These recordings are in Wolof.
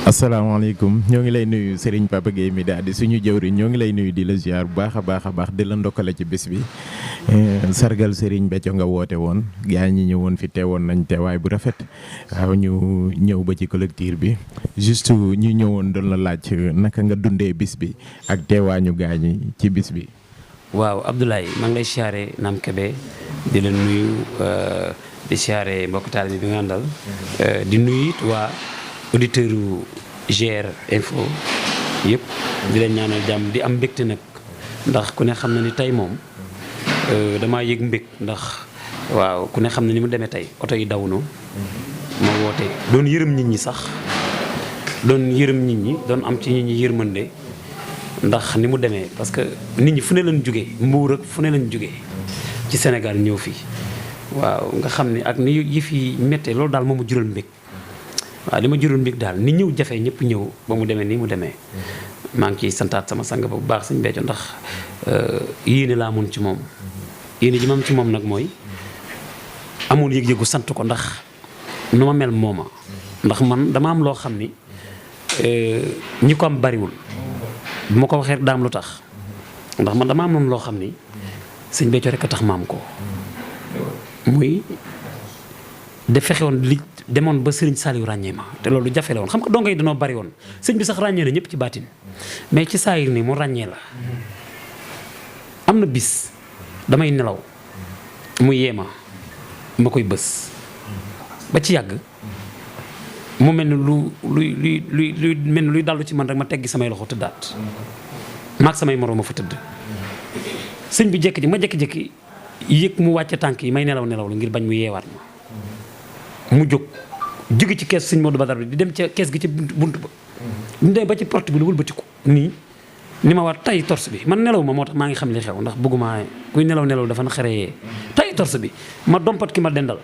asalaamaaleykum ñoo ngi lay nuyu Serigne Papa Gueye mi daal di suñu jëwriñ ñoo ngi lay nuyu di la ziar bu baax a baax di la ndokkale ci bés bi sargal Serigne Béthio nga woote woon gaa ñi ñëwoon fi teewoon nañ teewaay bu rafet waaw ñu ñëw ba ci collectif bi juste ñu ñëwoon doon la laaj naka nga dundee bis bi ak teewaañu gaa ñi ci bis bi. waaw Abdoulaye maa ngi lay siyaare Naam Kébé di la nuyu di siyaare mbokk taalibe bi nga àndal di nuyu it waa auditeur u GR Info yëpp di leen ñaanal jàmm di am mbégte nag ndax ku ne xam na ni tey moom damaa yëg mbég ndax waaw ku ne xam na ni mu demee tey oto yi daw no ma woote doon yërëm nit ñi sax doon am ci nit ñi yërmande ndax ni mu demee parce que nit ñi fu ne lañ jógee Mbuur ak fu ne lañ jógee ci Sénégal ñëw fii waaw nga xam ni ak ni yi fi méttee loolu daal moomu jural mbég waaw li ma jural mbég daal ni ñëw jafe ñëpp ñëw ba mu demee nii mu demee maa ngi ciy santaat sama sang ba bu baax Sëñ Béthio ndax yéene laa amoon ci moom yéene ji ma am ci moom nag mooy amoon yëg-yëgu sant ko ndax nu ma mel mooma ndax man dama am loo xam ni ñi ko am bariwul bu ma ko waxee daam lu tax ndax man dama am noonu loo xam ni Sëñ Béthio rek a tax ma am ko muy de fexe woon li demoon ba Serigne Saliou ràññee ma te loolu jafe la woon xam nga dongo yi dañoo bari woon sëñ bi sax ràññee na ñëpp ci baatin mais ci saayir nii mu ràññee la am na bis damay nelaw mu yee ma koy bës ba ci yàgg mu mel ni luy mel ni luy dallu ci man rek ma teggi samay loxo tëddaat maag samay moroom ma fa tëdd sëñ bi jékki-jékki ma jékki-jékki yëg mu wàcce tànk yi may nelaw la ngir bañ mu yeewaat ma mu jóge ci kees sëñ Modou Badar bi di dem ca kees gi ci bunt ba ñu dem ba ci porte bi lu wëlbatiku nii ni ma war tay torse bi man nelaw ma moo tax maa ngi xam li xew ndax bëgguma kuy nelaw dafa na xaree tay torse bi ma dompat ki ma dendal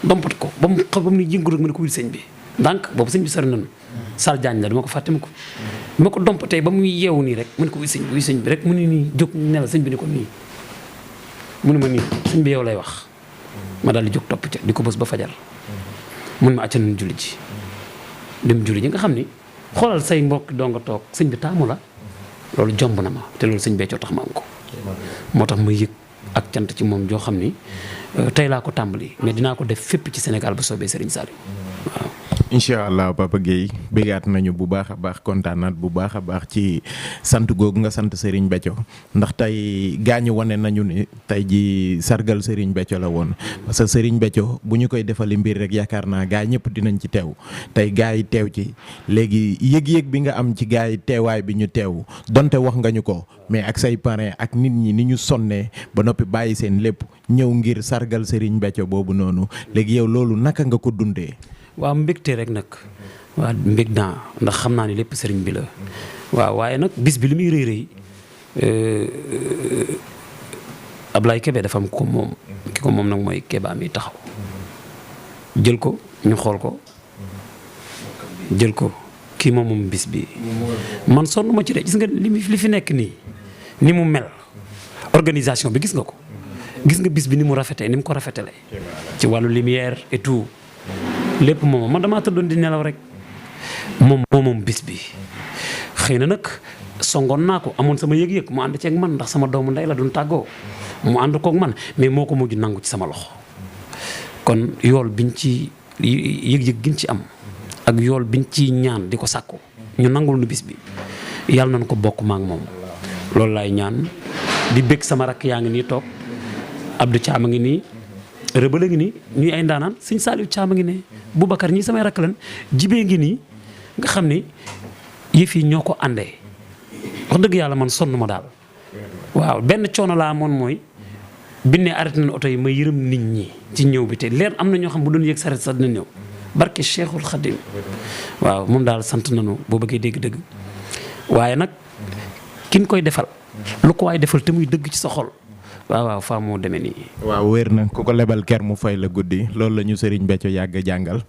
dompat ko ba mu xam ba mu ni yëngu rek ma ne ko wil sëñ bi donc boobu sëñ bi sori nañu Sall Diagne la duma ko fàtte ma ko bi ma ko dompatee ba muy yeewu nii rek ma ne ko wil sëñ bi rek mu ni nii jóg nelaw sëñ bi ni ko nii mu ne ma nii sëñ bi yow lay wax ma daal di jóg topp ca di ko bës ba fajar mun ma acca nañ julli ji dem julli ji nga xam ni xoolal say mbokk doo nga toog sëñ bi taamu la loolu jomb na ma te loolu Sëñ Béthio tax ma am ko moo tax ma yëg ak cant ci moom joo xam ni tey laa ko tàmbali mais dinaa ko def fépp ci Sénégal ba soobee Serigne Saliou waaw. incha allah Papa Gueye bégaat nañu bu baax a baax kontaanaat bu baax a baax ci sant googu nga sant Serigne Béthio ndax tey gaañu wane nañu ni tey ji sargal Serigne Béthio la woon parce que Serigne Béthio bu ñu koy defali mbir rek yaakaar naa gaa ñëpp dinañ ci teew tey gaa yi teew ci léegi yëg-yëg bi nga am ci gaa yi teewaay bi ñu teew donte wax nga ñu ko mais ak say parents ak nit ñi ni ñu sonnee ba noppi bàyyi seen lépp ñëw ngir sargal Serigne Béthio boobu noonu léegi yow loolu naka nga ko dundee. waaw mbégte rek nag waaw mbég naa ndax xam naa ni lépp sëriñ bi la waaw waaye nag bis bi li muy rëy Ablaye Kébé dafa am ko moom ki ko moom nag mooy Kéba mi taxaw jël ko ñu xool ko jël ko kii moom bis bi man sonn ma ci de gis nga li fi nekk nii ni mu mel organisation bi gis nga ko gis nga bis bi ni mu rafetee ni mu ko rafetale ci wàllu lumière et tout lépp moom man damaa tëddoon di nelaw rek moom bis bi xëy na nag songoon naa ko amoon sama yëg-yëg mu ànd ceeg man ndax sama doomu ndey la duñ tàggoo mu ànd koog man mais moo ko mujj nangu ci sama loxo kon yool biñ ci yëg-yëg giñ ci am ak yool biñ ci ñaan di ko sàkku ñu nangul nu bis bi yàlla nañ ko bokk ma ak moom loolu laay ñaan di bëgg sama rakk yaa ngi nii toog Abdou Thiam a ngi nii rëbal a ngi nii ñuy ay ndaanaan Sëñ Saliou Thiam a ngi ne Boubacar ñii samay rakk lan jibee ngi nii nga xam ni yëf yi ñoo ko àndee wax dëgg yàlla man sonn ma daal waaw benn coono laa amoon mooy binne arrêté nañ oto yi ma yërëm nit ñi ci ñëw bi te leer am na ñoo xam bu doon yëg saret sax dina ñëw barke Cheikhul Khadim waaw moom daal sant nañu boo bëggee dégg-dëgg waaye nag kin koy defal lu ko waay defal te muy dëgg ci sa xol waaw faa moo demee nii. waaw wér na ku ko lebal ker mu fay la guddi loolu la ñu Serigne Béthio yàgg jàngal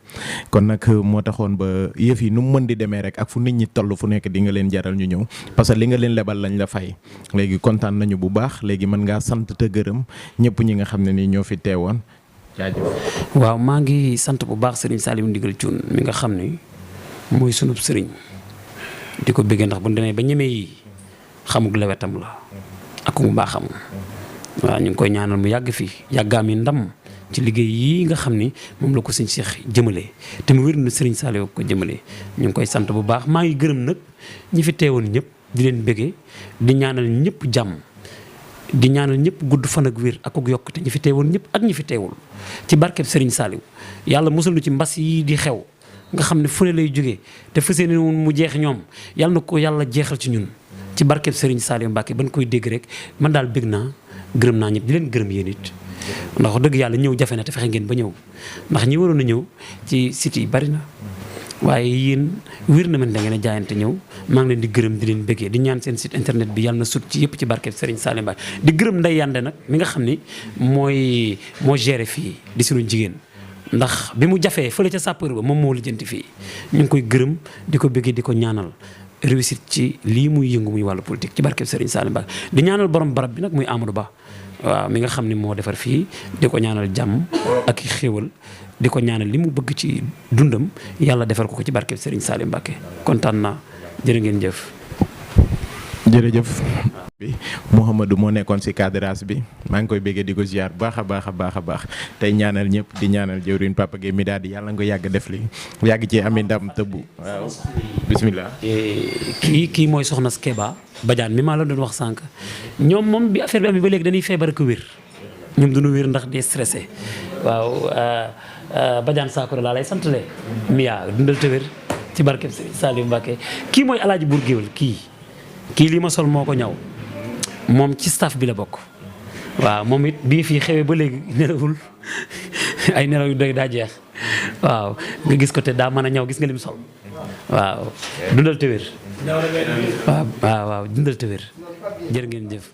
kon nag moo taxoon ba yëf yi nu mu mën di demee rek ak fu nit ñi toll fu nekk di nga leen jaral ñu ñëw parce que li nga leen lebal lañ la fay léegi kontaan nañu bu baax léegi mën ngaa sant te gërëm ñëpp ñi nga xam ne nii ñoo fi teewoon jaajëf. waaw maa ngi sant bu baax Serigne Saliou Ndigal Thioune mi nga xam ni mooy sunub sëriñ di ko bëggee ndax bu ñu demee ba ñeme yi xamug lewetam la ak mu baaxam waaw ñu ngi koy ñaanal mu yàgg fii yàggaam yi ndam ci liggéey yii nga xam ni moom la ko sëñ Cheikh jëmale te mu wér na sëriñ Saliou ko jëmale ñu ngi koy sant bu baax maa ngi gërëm nag ñi fi teewoon ñëpp di leen bëggee di ñaanal ñëpp jàmm di ñaanal ñëpp gudd fan ak wér ak yokkute ñi fi teewoon ñëpp ak ñi fi teewul ci barkeb sëriñ Saliou yàlla mosul nu ci mbas yi di xew nga xam ne fu ne lay jógee te fas yéene mu jeex ñoom yàlla na ko yàlla jeexal ci ñun ci barkeb sëriñ Saliou Mbacke ban koy dégg rek man daal bëgg naa gërëm naa ñëpp di leen gërëm yéen it ndax wax dëgg yàlla ñëw jafe na te fexe ngeen ba ñëw ndax ñi waroon a ñëw ci site yi bari na waaye yéen wér na man da ngeen a jaayante ñëw maa ngi leen di gërëm di leen bëggee di ñaan seen site internet bi yàlla na sut ci yëpp ci barkeb Serigne Saliou Mbacke di gërëm Ndeye Yande nag mi nga xam ni moo géré fii di suñu jigéen ndax bi mu jafee fële ca sapeur ba moom moo lijjanti fii ñu ngi koy gërëm di ko bëggee di ko ñaanal réussite ci lii muy yëngu muy wàllu politique ci barkeb Serigne Saliou Mbacke di ñaanal borom barab bi nag muy Amadou Ba waaw mi nga xam ni moo defar fii di ko ñaanal jàmm ak i xéewal di ko ñaanal li mu bëgg ci dundam yàlla defal ko ci barkeb Serigne Saliou Mbacke kontaan naa jërë ngeen jëf. jërëjëf bi Mouhamadou moo nekkoon ci cadrage bi maa ngi koy béggee di ko ziar baax a baax tey ñaanal ñëpp di ñaanal jëwriñ Papa Gueye mi daal di yàlla nga ko yàgg def li yàgg ci ami ndam tëbbu waaw bismillah kii mooy soxna Keba Badiane mi maa la doon wax sànq ñoom moom bi affaire bi amee ba léegi dañuy feebar ak wér ñoom duñu wér ndax di stressé waaw Badiane Sakura laa lay santale Mia dundal te wér ci barkeb Saliou Mbacke kii mooy alaaji Bour Guéweul kii lii ma sol moo ko ñaw moom ci staff bi la bokk waaw moom it bii fii xewee ba léegi nelawul ay nelaw yu doy daa jeex waaw nga gis ko te daa mën a ñaw gis nga lim sol waaw dundal te wér waaw dundal te wér jërë ngeen jëf